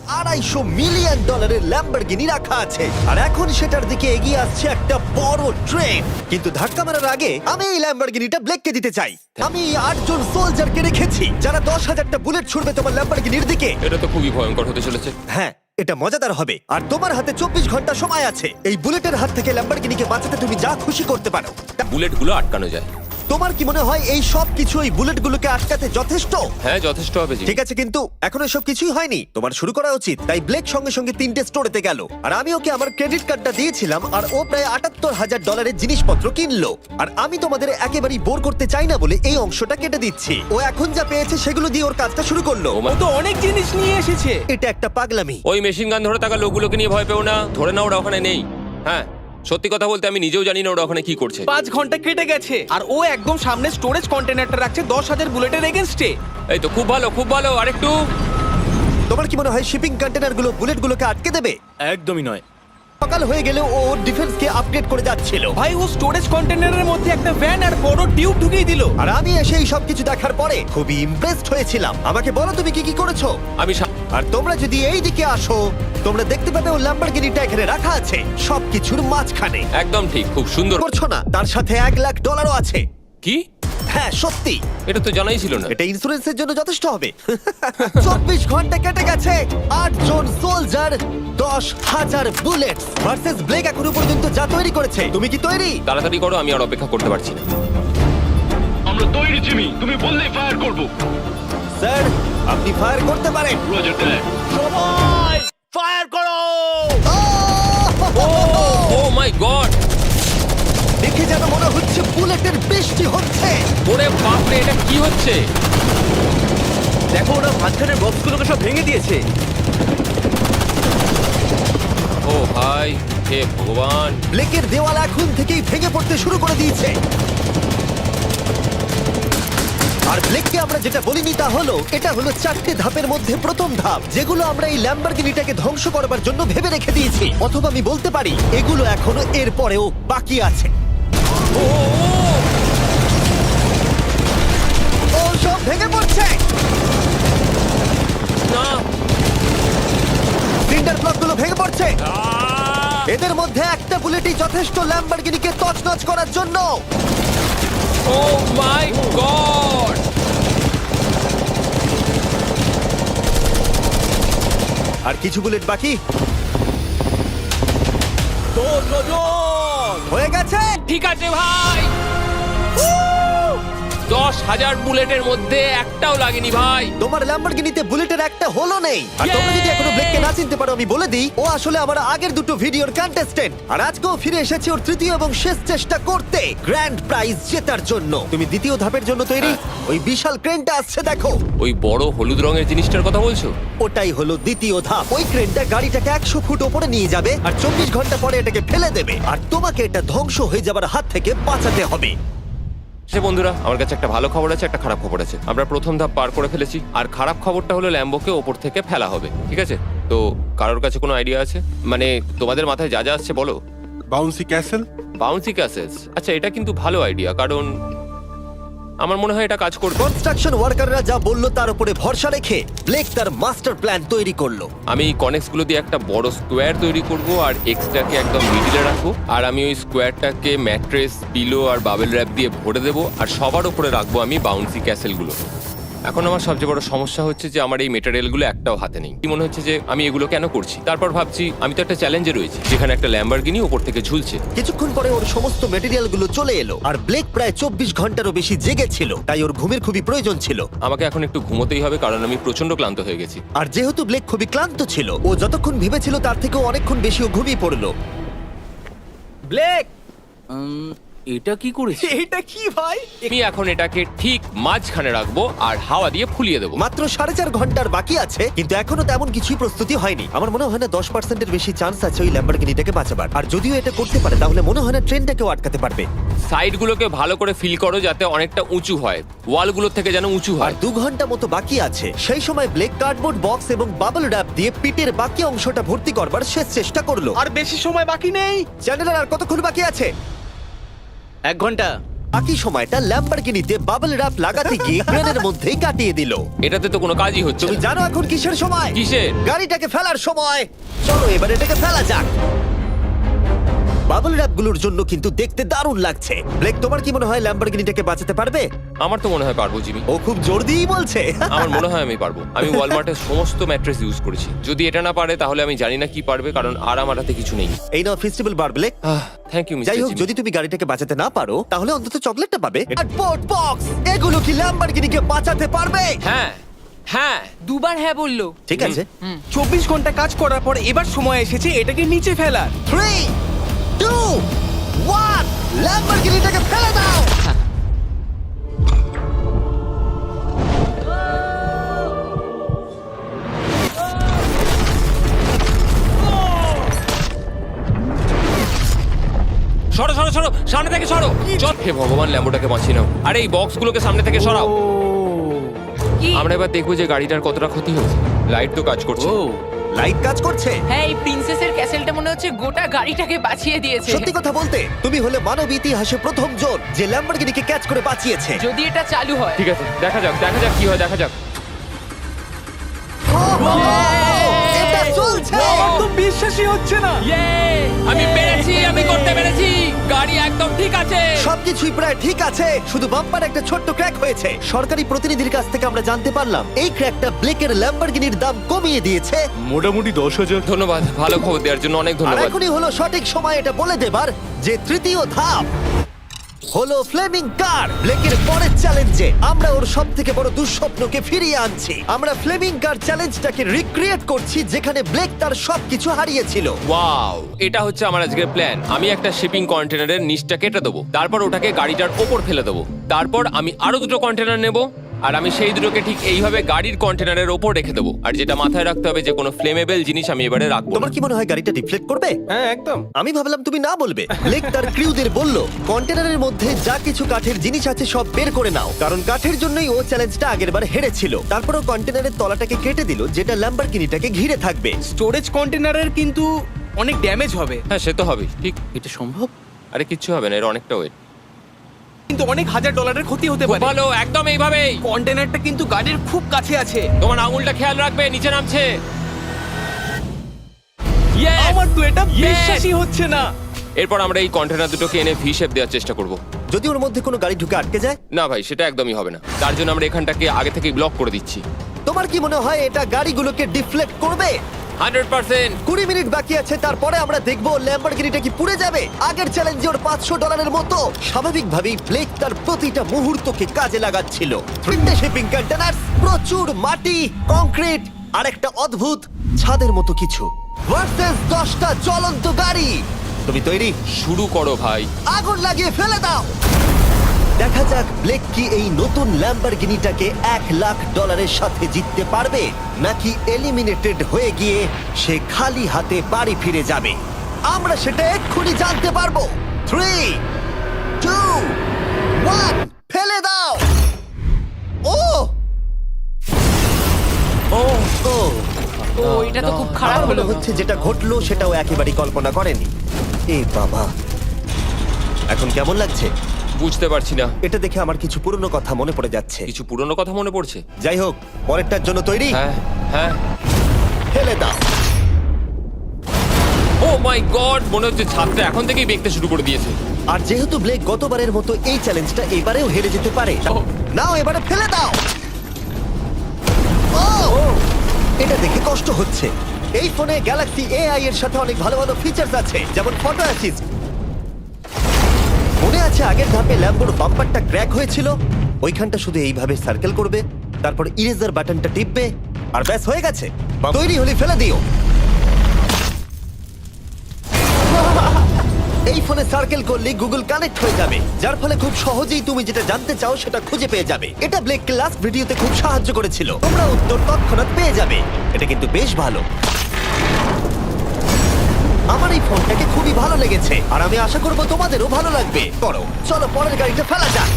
$250 million Lamborghini রাখা আছে, আর এখন সেটার দিকে এগিয়ে আসছে একটা বড় ট্রেন। কিন্তু ধাক্কা মারার আগে আমি এই ল্যাম্বরগিনিটা ব্লেককে দিতে চাই। আমি 8 জন সোলজারকে রেখেছি যারা 10,000টা বুলেট ছুড়বে তোমার ল্যাম্বরগিনির দিকে। এটা তো খুবই ভয়ঙ্কর হতে চলেছে। হ্যাঁ, এটা মজাদার হবে। আর তোমার হাতে 24 ঘন্টা সময় আছে এই বুলেটের হাত থেকে ল্যাম্বরগিনিকে বাঁচাতে। তুমি যা খুশি করতে পারো। বুলেটগুলো আটকানো যায়। তোমার কি মনে হয় এই সব কিছু এই বুলেটগুলোকে আটকাতে যথেষ্ট? হ্যাঁ, যথেষ্ট হবে জি। ঠিক আছে, কিন্তু এখনো সব কিছুই হয়নি। তোমার শুরু করা উচিত। তাই ব্লেক সঙ্গে সঙ্গে 3টে স্টোরেতে গেল, আর আমি ওকে আমার ক্রেডিট কার্ডটা দিয়েছিলাম, আর ও প্রায় $78,000 জিনিসপত্র কিনলো। আর আমি তোমাদের একেবারেই বোর করতে চাই না বলে এই অংশটা কেটে দিচ্ছি। ও এখন যা পেয়েছে সেগুলো দিয়ে ওর কাজটা শুরু করলো। ও মা- ও তো অনেক জিনিস নিয়ে এসেছে। এটা একটা পাগলামি। ওই মেশিন গান ধরে থাকা লোকগুলোকে নিয়ে ভয় পেও না। ধরে না ওরা ওখানে নেই। হ্যাঁ, সত্যি কথা বলতে আমি নিজেও জানি না ওরা ওখানে কি করছে। 5 ঘন্টা কেটে গেছে আর ও একদম সামনে স্টোরেজ কন্টেনারটা রাখছে 10,000 বুলেটের এগেনস্টে। এই তো খুব ভালো, খুব ভালো। আরেকটু। তোমার কি মনে হয় শিপিং কন্টেনারগুলো বুলেটগুলোকে আটকে দেবে? একদমই নয় সকাল হয়ে গেলেও ও ওর ডিফেন্সকে আপগ্রেড করে যাচ্ছিল। ভাই, ও স্টোরেজ কন্টেনারের মধ্যে একটা ভ্যান আর বড় টিউব ঢুকিয়ে দিল। আর আমি এসে এই সবকিছু দেখার পরে খুবই ইমপ্রেসড হয়েছিলাম। আমাকে বলো তুমি কি কি করেছো। আমি আর তোমরা যদি এই দিকে আসো, তোমরা দেখতে পাবে ও ল্যাম্বরগিনিটা এখানে রাখা আছে সবকিছুর মাঝখানে। একদম ঠিক, খুব সুন্দর। করছো না? তার সাথে $1,00,000 আছে। কি? হ্যাঁ, সত্যি। এটা তো জানাই ছিল না। এটা ইন্স্যুরেন্সের জন্য যথেষ্ট হবে। 24 ঘন্টা কেটে গেছে। 8 জন সোলজার, 10,000 বুলেটস ভার্সেস ব্লেক এখনো পর্যন্ত যা তৈরি করেছে। তুমি কি তৈরি? তাড়াতাড়ি করো, আমি আর অপেক্ষা করতে পারছি না। আমরা তৈরি জিমি, তুমি বললেই ফায়ার করব। স্যার, আপনি ফায়ার করতে পারেন। রোজার দ্যাট। সবাই ফায়ার করো। ও মাই গড! দেখে যেন মনে হচ্ছে বুলেটের বৃষ্টি হচ্ছে। ওরে বাপরে, এটা কি হচ্ছে? দেখো, ওরা মাঝখানের বক্সগুলোকে সব ভেঙে দিয়েছে। ও ভাই, হে ভগবান! ব্লেকের দেওয়াল এখন থেকেই ভেঙে পড়তে শুরু করে দিয়েছে। আর ব্লেককে আমরা যেটা বলিনি তা হলো, এটা হলো 4টে ধাপের মধ্যে প্রথম ধাপ, যেগুলো আমরা এই ল্যাম্বরগিনিটাকে ধ্বংস করবার জন্য ভেবে রেখে দিয়েছি। অথবা আমি বলতে পারি এগুলো এখনো এর পরেও বাকি আছে। ও সব ভেঙে পড়ছে। না! সিন্ডার ব্লকগুলো ভেঙে পড়ছে। এদের মধ্যে একটা বুলেটই যথেষ্ট ল্যাম্বরগিনিকে তছনছ করার জন্য। ও মাই গড! আর কিছু বুলেট বাকি। হয়ে গেছে। ঠিক আছে ভাই। 10,000 বুলেটের মধ্যে একটাও লাগেনি ভাই। তোমার ল্যাম্বরগিনিতে বুলেটের একটা হলো নেই। আর তোমরা যদি এখনো ব্লেককে না চিনতে পারো, আমি বলে দিই ও আসলে আমার আগের দুটো ভিডিওর কন্টেস্টেন্ট, আর আজকেও ফিরে এসেছে ওর তৃতীয় এবং শেষ চেষ্টা করতে গ্র্যান্ড প্রাইজ জেতার জন্য। তুমি দ্বিতীয় ধাপের জন্য তৈরি? ওই বিশাল ক্রেনটা আসছে, দেখো। ওই বড় হলুদ রঙের জিনিসটার কথা বলছো? ওটাই হলো দ্বিতীয় ধাপ। ওই ক্রেনটা গাড়িটাকে 100 ফুট ওপরে নিয়ে যাবে আর 24 ঘন্টা পরে এটাকে ফেলে দেবে, আর তোমাকে এটা ধ্বংস হয়ে যাবার হাত থেকে বাঁচাতে হবে। সে বন্ধুরা, আমার কাছে একটা ভালো খবর আছে, একটা খারাপ খবর আছে। আমরা প্রথম ধাপ পার করে ফেলেছি, আর খারাপ খবরটা হলো ল্যাম্বোকে ওপর থেকে ফেলা হবে। ঠিক আছে? তো কারোর কাছে কোনো আইডিয়া আছে? মানে তোমাদের মাথায় যা যা আসছে বলো। Bouncy castle. Bouncy castles? আচ্ছা, এটা কিন্তু ভালো আইডিয়া, কারণ আমার মনে হয় এটা কাজ করবে। কনস্ট্রাকশন ওয়ার্কাররা যা বলল তার উপরে ভরসা রেখে ব্লেক তার মাস্টার প্ল্যান তৈরি করলো। আমি কনেক্স গুলো দিয়ে একটা বড় স্কোয়ার তৈরি করব, আর এক্সট্রাকে একদম মিডিলে রাখবো, আর আমি ওই স্কোয়ারটাকে ম্যাট্রেস, পিলো আর বাবেল র্যাপ দিয়ে ভরে দেবো, আর সবার উপরে রাখবো আমি বাউন্সি ক্যাসেল গুলো। এখন আমার সবচেয়ে বড় সমস্যা হচ্ছে যে আমার এই মেটেরিয়ালগুলো একটাও হাতে নেই। কি মনে হচ্ছে যে আমি এগুলো কেন করছি? তারপর ভাবছি আমি তো একটা চ্যালেঞ্জে রয়েছি, যেখানে একটা ল্যাম্বরগিনি ওপর থেকে ঝুলছে। কিছুক্ষণ পরে ওর সমস্ত মেটেরিয়াল গুলো চলে এলো, আর ব্লেক প্রায় 24 ঘন্টারও বেশি জেগেছিল, তাই ওর ঘুমের খুবই প্রয়োজন ছিল। আমাকে এখন একটু ঘুমোতেই হবে, কারণ আমি প্রচন্ড ক্লান্ত হয়ে গেছি। আর যেহেতু ব্লেক খুবই ক্লান্ত ছিল, ও যতক্ষণ ভেবেছিল তার থেকেও অনেকক্ষণ বেশি ও ঘুমিয়ে পড়লো। ব্লেক, এটা কি করেছে? এটা কি ভাই? আমি এখন এটাকে ঠিক মাঝখানে রাখবো আর হাওয়া দিয়ে ফুলিয়ে দেবো। মাত্র 4.5 ঘন্টার বাকি আছে, কিন্তু এখনো তেমন কিছুই প্রস্তুতি হয়নি। আমার মনে হয় না 10%-এর বেশি চান্স আছে ওই ল্যাম্বরগিনিটাকে বাঁচাবার। আর যদিও এটা করতে পারে, তাহলে মনে হয় না ট্রেনটাকেও আটকাতে পারবে। সাইডগুলোকে ভালো করে ফিল করো যাতে অনেকটা উঁচু হয়, ওয়ালগুলোর থেকে যেন উঁচু আর হয়। 2 ঘন্টা মতো বাকি আছে। সেই সময় ব্লেক কার্ডবোর্ড বক্স এবং বাবল র্যাপ দিয়ে পিটের বাকি অংশটা ভর্তি করবার শেষ চেষ্টা করলো। আর বেশি সময় বাকি নেই। চ্যানেলের আর কতক্ষণ বাকি আছে? 1 ঘন্টা। বাকি সময়টা ল্যাম্বরগিনিতে বাবল র্যাপ লাগাতে গিয়ে ক্রেনের মধ্যেই কাটিয়ে দিল। এটাতে তো কোনো কাজই হচ্ছে তুমি না। জানো এখন কিসের সময়? কিসের? গাড়িটাকে ফেলার সময়। চলো এবার এটাকে ফেলা যাক। বাবল র্যাপগুলোর জন্য কিন্তু দেখতে দারুণ লাগছে। ব্লেক, তোমার কি মনে হয় ল্যাম্বরগিনিটাকে বাঁচাতে পারবে? আমার তো মনে হয় পারবো জিমি। ও খুব জোর দিয়েই বলছে। আমার মনে হয় আমি পারবো। আমি ওয়ালমার্টের সমস্ত ম্যাট্রেস ইউজ করেছি। যদি এটা না পারে তাহলে আমি জানি না কি পারবে, কারণ আর আমার হাতে কিছু নেই। এই নাও ফেস্টিভ্যাল বার, ব্লেক। থ্যাংক ইউ যাই মিস্টার হোক, জিমি। যদি তুমি গাড়িটাকে বাঁচাতে না পারো তাহলে অন্তত চকলেটটা পাবে। আর পোর্ট বক্স, এগুলো কি ল্যাম্বরগিনিকে বাঁচাতে পারবে? হ্যাঁ হ্যাঁ, দুবার হ্যাঁ বললো। ঠিক আছে। 24 ঘন্টা কাজ করার পর এবার সময় এসেছে এটাকে নিচে ফেলার। 3, 2, 1, ল্যাম্বরগিনিটাকে ফেলে দাও। সরো সরো সরো, সামনে থেকে সরো। চল, হে ভগবান, ল্যাম্বোটাকে বাঁচিয়ে নাও। আরে এই বক্সগুলোকে সামনে থেকে সরাও। কি? আমরা এবার দেখবো যে গাড়িটার কতটা ক্ষতি হয়েছে। লাইট তো কাজ করছে। লাইট কাজ করছে। হ্যাঁ, এই প্রিন্সেসের ক্যাসেলটা মনে হচ্ছে গোটা গাড়িটাকে বাঁচিয়ে দিয়েছে। সত্যি কথা বলতে তুমি হলে মানব ইতিহাসে প্রথম জন যে ল্যাম্বরগিনিকে ক্যাচ করে বাঁচিয়েছে। যদি এটা চালু হয়। ঠিক আছে, দেখা যাক কি হয়, দেখা যাক। এটা চলছে। আমার তো বিশ্বাসই হচ্ছে না। আমি পেরেছি, আমি করতে পেরেছি। গাড়ি একদম ঠিক আছে। সবকিছুই প্রায় ঠিক আছে, শুধু বাম্পার একটা ছোট্ট ক্র্যাক হয়েছে। সরকারি প্রতিনিধির কাছ থেকে আমরা জানতে পারলাম এই ক্র্যাকটা ব্লেকের ল্যাম্বরগিনির দাম কমিয়ে দিয়েছে। মোটামুটি 10,000। ধন্যবাদ, ভালো খবর দেওয়ার জন্য অনেক আর ধন্যবাদ। এখনই হলো সঠিক সময় এটা বলে দেবার যে তৃতীয় ধাপ হলো ফ্লেমিং কার। ব্লেকের পরের চ্যালেঞ্জে আমরা ওর সব থেকে বড় দুঃস্বপ্নকে ফিরিয়ে আনছি। আমরা ফ্লেমিং কার চ্যালেঞ্জটাকে রিক্রিয়েট করছি যেখানে ব্লেক তার সবকিছু হারিয়েছিল। ওয়াও, এটা হচ্ছে আমার আজকের প্ল্যান। আমি একটা শিপিং কন্টেনারের নিচটা কেটে দেবো, তারপর ওটাকে গাড়িটার ওপর ফেলে দেবো। তারপর আমি আরো দুটো কন্টেনার নেব, আর আমি সেই দুটোকে ঠিক এইভাবে গাড়ির কন্টেনারের ওপর রেখে দেবো। আর যেটা মাথায় রাখতে হবে যে কোনো ফ্লেমেবল জিনিস আমি এবারে রাখবো না। তোমার কি মনে হয় গাড়িটা ডিফ্লেক্ট করবে? হ্যাঁ, একদম। আমি ভাবলাম তুমি না বলবে। ব্লেক তার ক্রিউদের বলল কন্টেনারের মধ্যে যা কিছু কাঠের জিনিস আছে সব বের করে নাও, কারণ কাঠের জন্যই ও চ্যালেঞ্জটা আগেরবার হেরেছিল। তারপর ও কন্টেনারের তলাটাকে কেটে দিল যেটা ল্যাম্বরগিনিটাকে ঘিরে থাকবে। স্টোরেজ কন্টেনারের কিন্তু অনেক ড্যামেজ হবে। হ্যাঁ, সে তো হবে। ঠিক, এটা সম্ভব? আরে কিচ্ছু হবে না, এর অনেকটা ওয়েট। কিন্তু অনেক $1,000 ক্ষতি হতে পারে। ভালো, একদম এইভাবেই। কন্টেনারটা কিন্তু গাড়ির খুব কাছে আছে। তোমার আঙুলটা খেয়াল রাখবে, নিচে নামছে। Yes! আমার তো এটা Yes! বিশ্বাসই হচ্ছে না। এরপর আমরা এই কন্টেনার দুটোকে এনে ভি শেপ দেওয়ার চেষ্টা করব। যদি ওর মধ্যে কোনো গাড়ি ঢুকে আটকে যায়? না ভাই, সেটা একদমই হবে না। তার জন্য আমরা এখানটাকে আগে থেকেই ব্লক করে দিচ্ছি। তোমার কি মনে হয় এটা গাড়িগুলোকে ডিফ্লেক্ট করবে? 100%। 20 মিনিট বাকি আছে, তারপরে আমরা দেখবো ল্যাম্বরগিনিটা কি পুড়ে যাবে। আগের চ্যালেঞ্জে ওর $500 মতো। স্বাভাবিকভাবেই ব্লেক তার প্রতিটা মুহূর্তকে কাজে লাগাচ্ছিল। 3টে শিপিং কন্টেনার, প্রচুর মাটি, কংক্রিট আর একটা অদ্ভুত ছাদের মতো কিছু ভার্সেস 10টা জ্বলন্ত গাড়ি। তুমি তৈরি? শুরু করো ভাই। আগুন লাগিয়ে ফেলে দাও। দেখা যাক ব্লেক কি এই নতুন ল্যাম্বরগিনিটাকে $1,00,000 সাথে জিততে পারবে, নাকি এলিমিনেটেড হয়ে গিয়ে সে খালি হাতে বাড়ি ফিরে যাবে। আমরা সেটা এক্ষুনি জানতে পারবো। 3, 2, 1, ফেলে দাও। ও ও ও ও, এটা তো খুব খারাপ আমার হলো। মনে হচ্ছে যেটা ঘটলো সেটাও একেবারেই কল্পনা করেনি। এ বাবা, এখন কেমন লাগছে? বুঝতে পারছি না। এটা দেখে আমার কিছু পুরনো কথা মনে পড়ে যাচ্ছে। কিছু পুরনো কথা মনে পড়ছে। যাই হোক, পরেরটার জন্য তৈরি? হ্যাঁ হ্যাঁ। ফেলে দাও। ও মাই গড, মনে হচ্ছে ছাদটা এখন থেকেই বেঁকতে শুরু করে দিয়েছে। আর যেহেতু ব্লেক গতবারের মতো এই চ্যালেঞ্জটা এবারেও হেরে যেতে পারে, নাও এবারে ফেলে দাও। ও! এটা দেখে কষ্ট হচ্ছে। এই ফোনে গ্যালাক্সি এআই এর সাথে অনেক ভালো ভালো ফিচার্স আছে, যেমন ফটো অ্যাসিস্ট। মনে আছে আগের ধাপে ল্যাম্বোর বাম্পারটা ক্র্যাক হয়েছিল? ওইখানটা শুধু এইভাবে সার্কেল করবে, তারপর ইরেজার বাটনটা টিপবে, আর ব্যাস হয়ে গেছে। তৈরি হলে ফেলে দিও। এই ফোনে সার্কেল করলে গুগল কানেক্ট হয়ে যাবে, যার ফলে খুব সহজেই তুমি যেটা জানতে চাও সেটা খুঁজে পেয়ে যাবে। এটা ব্লেককে লাস্ট ভিডিওতে খুব সাহায্য করেছিল। তোমরা উত্তর তৎক্ষণাৎ পেয়ে যাবে। এটা কিন্তু বেশ ভালো। আমার এই ফোনটাকে খুবই ভালো লেগেছে, আর আমি আশা করব তোমাদেরও ভালো লাগবে। চলো পরের গাড়িটা ফেলা যাক।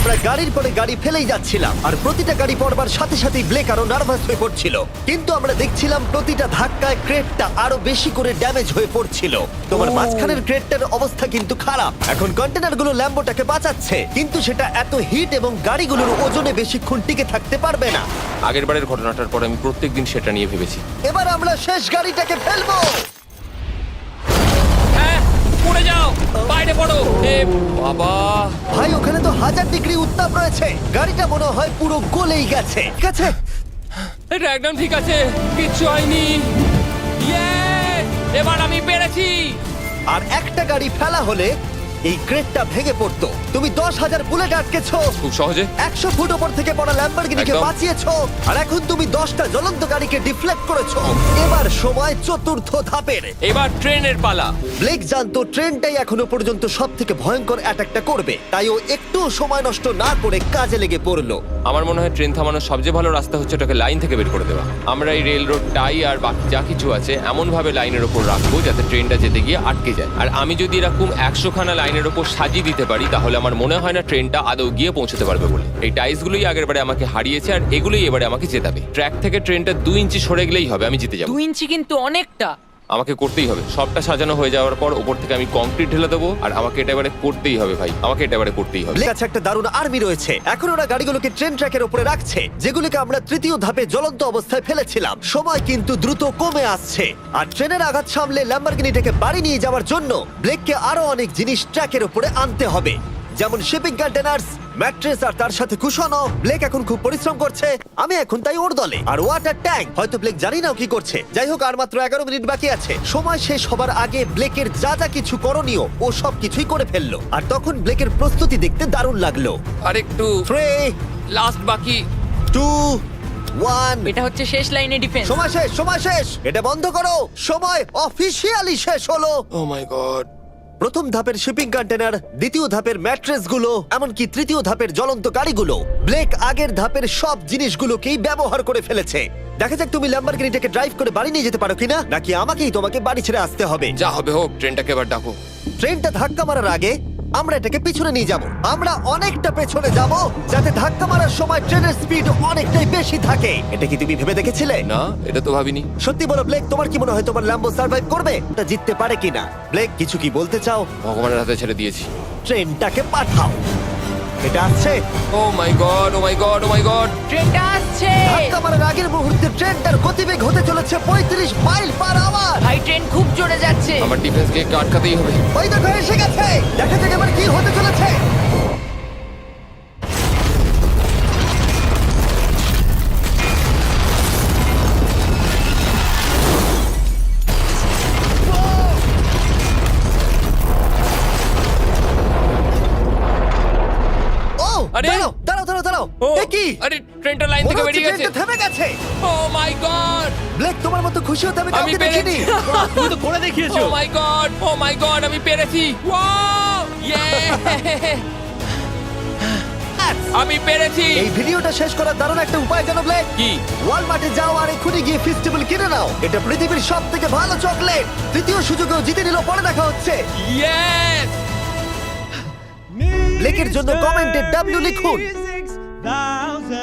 আমরা গাড়ির পরে গাড়ি ফেলেই যাচ্ছিলাম আর প্রতিটা গাড়ি পড়বার সাথে সাথেই ব্লেক আরো নার্ভাস হয়ে পড়ছিল। কিন্তু আমরা দেখছিলাম প্রতিটা ধাক্কায় ক্রেটটা আরো বেশি করে ড্যামেজ হয়ে পড়ছিল। তোমার মাঝখানের ক্রেটটার অবস্থা কিন্তু খারাপ। এখন কন্টেনারগুলো ল্যাম্বোটাকে বাঁচাচ্ছে, কিন্তু সেটা এত হিট এবং গাড়িগুলোর ওজনে বেশিক্ষণ টিকে থাকতে পারবে না। আগের বারের ঘটনাটার পর আমি প্রত্যেকদিন সেটা নিয়ে ভেবেছি। এবার আমরা শেষ গাড়িটাকে ফেলবো। হ্যাঁ, পড়ে যাও, বাইরে পড়ো। এ বাবা, ভাই ওখানে তো 1000 ডিগ্রি উত্তাপ রয়েছে, গাড়িটা মনে হয় পুরো গলেই গেছে। ঠিক আছে, এটা একদম ঠিক আছে, কিচ্ছু হয়নি। ইয়ে, এবার আমি পেরেছি। আর একটা গাড়ি ফেলা হলে এই ক্রেটটা ভেঙে পড়তো। তুমি 10,000 বুলেট আটকেছো, খুব সহজে 100 ফুট ওপর থেকে পড়া ল্যাম্বরগিনিকে একদম। বাঁচিয়েছো, আর এখন তুমি 10টা জ্বলন্ত গাড়িকে ডিফ্লেক্ট করেছো। এবার সময় চতুর্থ ধাপের। এবার ট্রেনের পালা। ব্লেক জানতো ট্রেনটাই এখনো পর্যন্ত সব থেকে ভয়ঙ্কর অ্যাটাকটা করবে, তাই ও একটু সময় নষ্ট না করে কাজে লেগে পড়লো। আমার মনে হয় ট্রেন থামানোর সবচেয়ে ভালো রাস্তা হচ্ছে ওটাকে লাইন থেকে বের করে দেওয়া। আমরা এই রেল রোড টাই আর বাকি যা কিছু আছে এমন ভাবে লাইনের ওপর রাখবো যাতে ট্রেনটা যেতে গিয়ে আটকে যায়। আর আমি যদি এরকম 100 খানা লাইনের ওপর সাজিয়ে দিতে পারি তাহলে আমার মনে হয় না ট্রেনটা আদৌ গিয়ে পৌঁছতে পারবে বলে। এই টাইলসগুলোই আগের বারে আমাকে হারিয়েছে আর এগুলোই এবারে আমাকে জেতাবে। ট্র্যাক থেকে ট্রেনটা 2 ইঞ্চি সরে গেলেই হবে, আমি জিতে যাবো। 2 ইঞ্চি কিন্তু অনেকটা। আমাকে করতেই হবে। সবটা সাজানো হয়ে যাওয়ার পর ওপর থেকে আমি কংক্রিট ঢেলে দেবো আর আমাকে এটা এবারে করতেই হবে ভাই, আমাকে এটা এবারে করতেই হবে। ব্লেক কাছে একটা দারুণ আর্মি রয়েছে। এখন ওরা গাড়িগুলোকে ট্রেন ট্র্যাকের উপরে রাখছে, যেগুলোকে আমরা তৃতীয় ধাপে জ্বলন্ত অবস্থায় ফেলেছিলাম। সময় কিন্তু দ্রুত কমে আসছে, আর ট্রেনের আঘাত সামলে ল্যাম্বরগিনিটাকে বাড়ি নিয়ে যাওয়ার জন্য ব্লেককে আরো অনেক জিনিস ট্র্যাকের উপরে আনতে হবে, যেমন শিপিং কন্টেনার্স, ম্যাট্রেস আর তার সাথে কুশনও। ব্লেক এখন খুব পরিশ্রম করছে, আমি এখন তাই ওর দলে। আর ওয়াটার ট্যাঙ্ক, হয়তো ব্লেক জানি না ও কি করছে। যাই হোক, আর মাত্র 11 মিনিট বাকি আছে। সময় শেষ হবার আগে ব্লেকের যা যা কিছু করণীয় ও সব কিছুই করে ফেললো। আর তখন ব্লেকের প্রস্তুতি দেখতে দারুণ লাগলো। আর একটু 3, লাস্ট বাকি। 2, 1। এটা হচ্ছে শেষ লাইনে ডিফেন্স। সময় শেষ, সময় শেষ, এটা বন্ধ করো। সময় অফিসিয়ালি শেষ হলো। ও মাই গড। প্রথম ধাপের শিপিং কন্টেনার, দ্বিতীয় ধাপের ম্যাট্রেস গুলো, এমনকি তৃতীয় ধাপের জ্বলন্ত গাড়িগুলো, ব্লেক আগের ধাপের সব জিনিসগুলোকেই ব্যবহার করে ফেলেছে। দেখা যাক তুমি ল্যাম্বরগিনিটাকে ড্রাইভ করে বাড়ি নিয়ে যেতে পারো কিনা, নাকি আমাকেই তোমাকে বাড়ি ছেড়ে আসতে হবে। যা হবে হোক, ট্রেনটাকে এবার ডাকো। ট্রেনটা ধাক্কা মারার আগে আমরা এটাকে পিছনে নিয়ে যাব। আমরা অনেকটা পেছনে যাব, যাতে ধাক্কা মারার সময় ট্রেনের স্পিড অনেকটাই বেশি থাকে। এটা কি তুমি ভেবে দেখেছিলে? না, এটা তো ভাবিনি। সত্যি বলো ব্লেক, তোমার কি মনে হয় তোমার ল্যাম্বো সার্ভাইভ করবে? এটা জিততে পারে কিনা? ব্লেক, কিছু কি বলতে চাও? ভগবানের হাতে ছেড়ে দিয়েছি। ট্রেনটাকে পাঠাও। এটা আসছে। ও মাই গড, ও মাই গড, ও মাই গড। ট্রেনটা আসছে। ধাক্কা মারার আগের মুহূর্তে ট্রেনটার গতিবেগ হতে চলেছে 35 মাইল পার আওয়ার। ভাই ট্রেন খুব জোরে যাচ্ছে। আমার ডিফেন্সকে একটু আটকাতেই হবে। ওই দেখো এসে গেছে। দেখা যাক এবার কি হতে চলেছে। ও, আরে! দাঁড়াও, দাঁড়াও, দাঁড়াও, দাঁড়াও। ও, এ কি? আরে ট্রেনটা লাইন মনে থেকে হচ্ছে বেরিয়ে গেছে। ট্রেনটা থেমে গেছে। ও মাই গড। ব্লেক, তোমার মতো খুশি হতে আমি আমি কাউকে দেখিনি। পেরেছি। তুমি তো করে দেখিয়েছো। ও মাই গড, ও মাই গড, আমি পেরেছি। ওয়াও! ইয়ে! আমি পেরেছি। এই ভিডিওটা শেষ করার দারুণ একটা উপায় জানো ব্লেক? কি? ওয়ালমার্টে যাও আর এক্ষুনি গিয়ে ফেস্টিভ্যাল কিনে নাও। এটা পৃথিবীর সব থেকে ভালো চকলেট। তৃতীয় সুযোগেও জিতে নিল, পরে দেখা হচ্ছে। ইয়েস! ব্লেকের জন্য কমেন্টে W লিখুন।